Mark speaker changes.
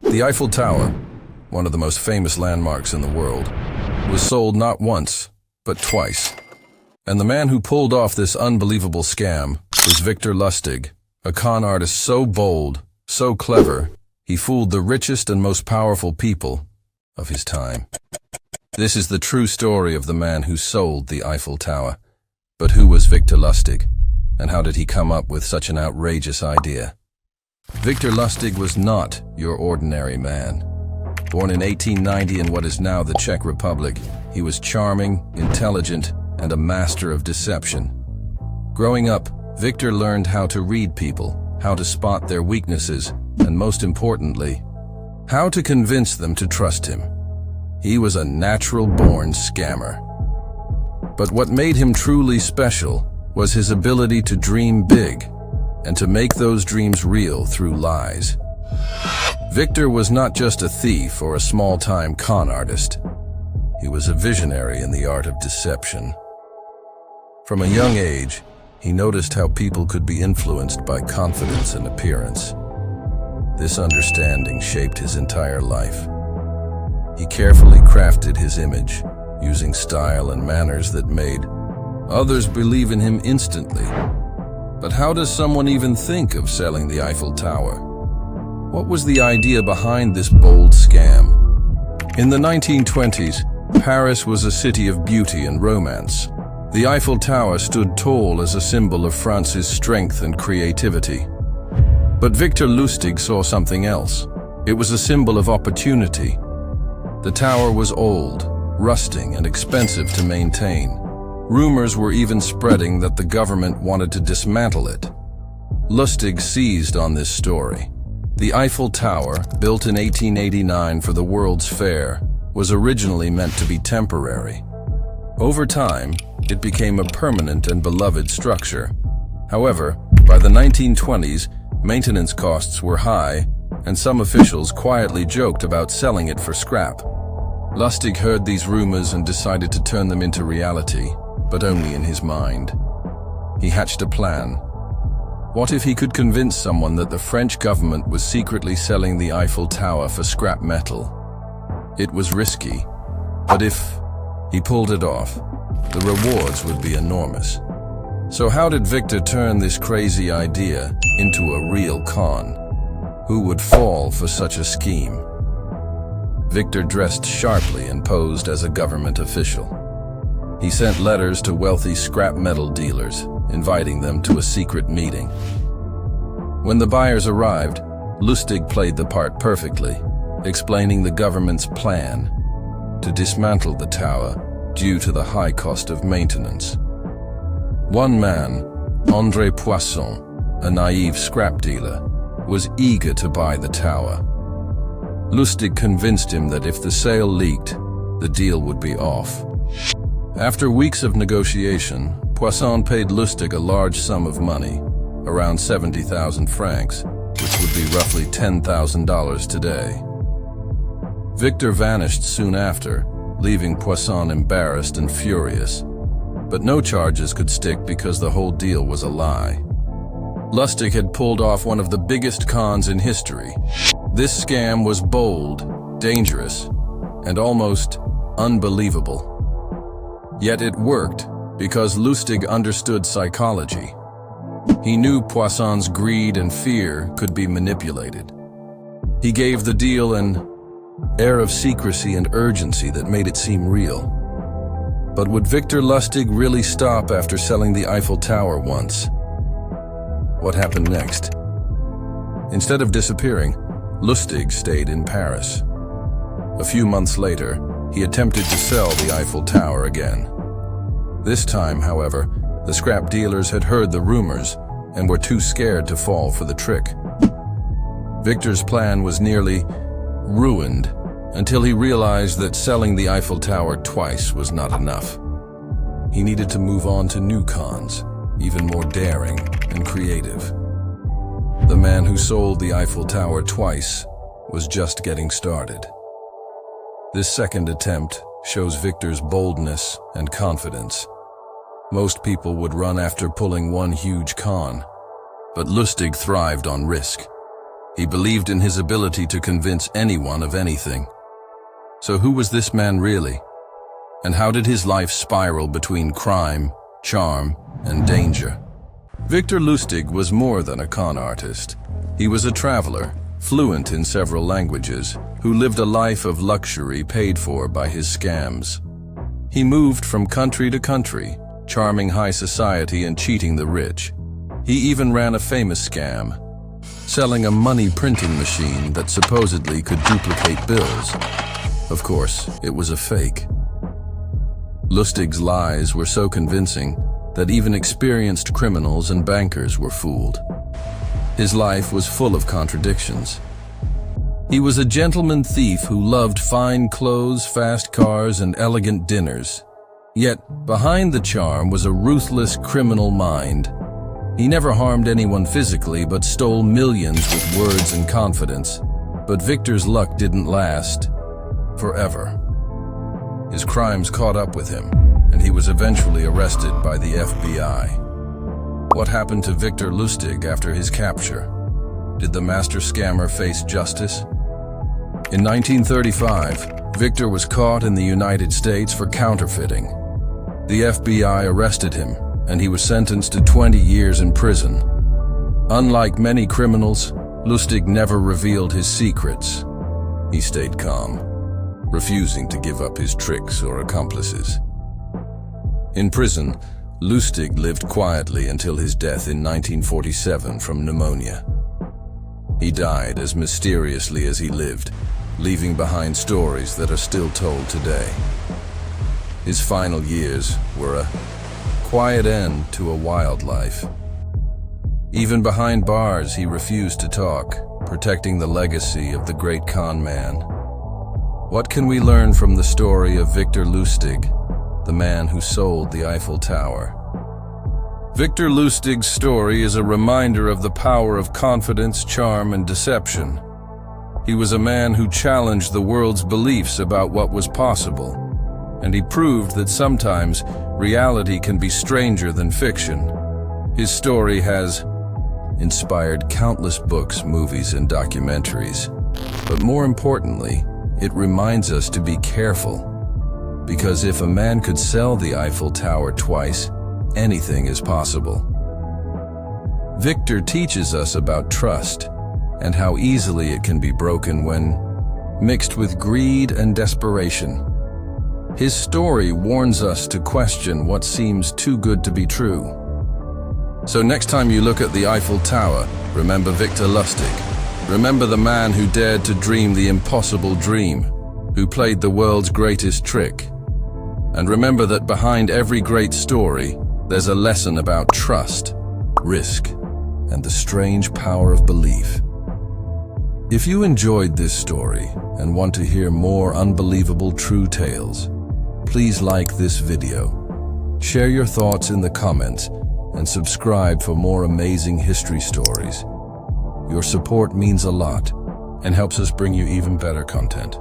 Speaker 1: The Eiffel Tower, one of the most famous landmarks in the world, was sold not once, but twice. And the man who pulled off this unbelievable scam was Victor Lustig, a con artist so bold, so clever, he fooled the richest and most powerful people of his time. This is the true story of the man who sold the Eiffel Tower. But who was Victor Lustig, and how did he come up with such an outrageous idea? Victor Lustig was not your ordinary man. Born in 1890 in what is now the Czech Republic, he was charming, intelligent, and a master of deception. Growing up, Victor learned how to read people, how to spot their weaknesses, and most importantly, how to convince them to trust him. He was a natural-born scammer. But what made him truly special was his ability to dream big and to make those dreams real through lies. Victor was not just a thief or a small-time con artist. He was a visionary in the art of deception. From a young age, he noticed how people could be influenced by confidence and appearance. This understanding shaped his entire life. He carefully crafted his image, using style and manners that made others believe in him instantly. But how does someone even think of selling the Eiffel Tower? What was the idea behind this bold scam? In the 1920s, Paris was a city of beauty and romance. The Eiffel Tower stood tall as a symbol of France's strength and creativity. But Victor Lustig saw something else. It was a symbol of opportunity. The tower was old, rusting, and expensive to maintain. Rumors were even spreading that the government wanted to dismantle it. Lustig seized on this story. The Eiffel Tower, built in 1889 for the World's Fair, was originally meant to be temporary. Over time, it became a permanent and beloved structure. However, by the 1920s, maintenance costs were high, and some officials quietly joked about selling it for scrap. Lustig heard these rumors and decided to turn them into reality, but only in his mind. He hatched a plan. What if he could convince someone that the French government was secretly selling the Eiffel Tower for scrap metal? It was risky, but if he pulled it off, the rewards would be enormous. So how did Victor turn this crazy idea into a real con? Who would fall for such a scheme? Victor dressed sharply and posed as a government official. He sent letters to wealthy scrap metal dealers, inviting them to a secret meeting. When the buyers arrived, Lustig played the part perfectly, explaining the government's plan to dismantle the tower due to the high cost of maintenance. One man, André Poisson, a naive scrap dealer, was eager to buy the tower. Lustig convinced him that if the sale leaked, the deal would be off. After weeks of negotiation, Poisson paid Lustig a large sum of money, around 70,000 francs, which would be roughly $10,000 today. Victor vanished soon after, leaving Poisson embarrassed and furious. But no charges could stick because the whole deal was a lie. Lustig had pulled off one of the biggest cons in history. This scam was bold, dangerous, and almost unbelievable. Yet it worked because Lustig understood psychology. He knew Poisson's greed and fear could be manipulated. He gave the deal an air of secrecy and urgency that made it seem real. But would Victor Lustig really stop after selling the Eiffel Tower once? What happened next? Instead of disappearing, Lustig stayed in Paris. A few months later, he attempted to sell the Eiffel Tower again. This time, however, the scrap dealers had heard the rumors and were too scared to fall for the trick. Victor's plan was nearly ruined until he realized that selling the Eiffel Tower twice was not enough. He needed to move on to new cons, even more daring and creative. The man who sold the Eiffel Tower twice was just getting started. This second attempt shows Victor's boldness and confidence. Most people would run after pulling one huge con, but Lustig thrived on risk. He believed in his ability to convince anyone of anything. So who was this man really? And how did his life spiral between crime, charm, and danger? Victor Lustig was more than a con artist. He was a traveler, fluent in several languages, who lived a life of luxury paid for by his scams. He moved from country to country, charming high society and cheating the rich. He even ran a famous scam, selling a money printing machine that supposedly could duplicate bills. Of course, it was a fake. Lustig's lies were so convincing that even experienced criminals and bankers were fooled. His life was full of contradictions. He was a gentleman thief who loved fine clothes, fast cars, and elegant dinners. Yet, behind the charm was a ruthless criminal mind. He never harmed anyone physically, but stole millions with words and confidence. But Victor's luck didn't last forever. His crimes caught up with him, and he was eventually arrested by the FBI. What happened to Victor Lustig after his capture? Did the master scammer face justice? In 1935, Victor was caught in the United States for counterfeiting. The FBI arrested him, and he was sentenced to 20 years in prison. Unlike many criminals, Lustig never revealed his secrets. He stayed calm, refusing to give up his tricks or accomplices. In prison, Lustig lived quietly until his death in 1947 from pneumonia. He died as mysteriously as he lived, leaving behind stories that are still told today. His final years were a quiet end to a wild life. Even behind bars, he refused to talk, protecting the legacy of the great con man. What can we learn from the story of Victor Lustig, the man who sold the Eiffel Tower? Victor Lustig's story is a reminder of the power of confidence, charm, and deception. He was a man who challenged the world's beliefs about what was possible, and he proved that sometimes reality can be stranger than fiction. His story has inspired countless books, movies, and documentaries. But more importantly, it reminds us to be careful. Because if a man could sell the Eiffel Tower twice, anything is possible. Victor teaches us about trust and how easily it can be broken when mixed with greed and desperation. His story warns us to question what seems too good to be true. So next time you look at the Eiffel Tower, remember Victor Lustig. Remember the man who dared to dream the impossible dream, who played the world's greatest trick. And remember that behind every great story, there's a lesson about trust, risk, and the strange power of belief. If you enjoyed this story and want to hear more unbelievable true tales, please like this video, share your thoughts in the comments, and subscribe for more amazing history stories. Your support means a lot and helps us bring you even better content.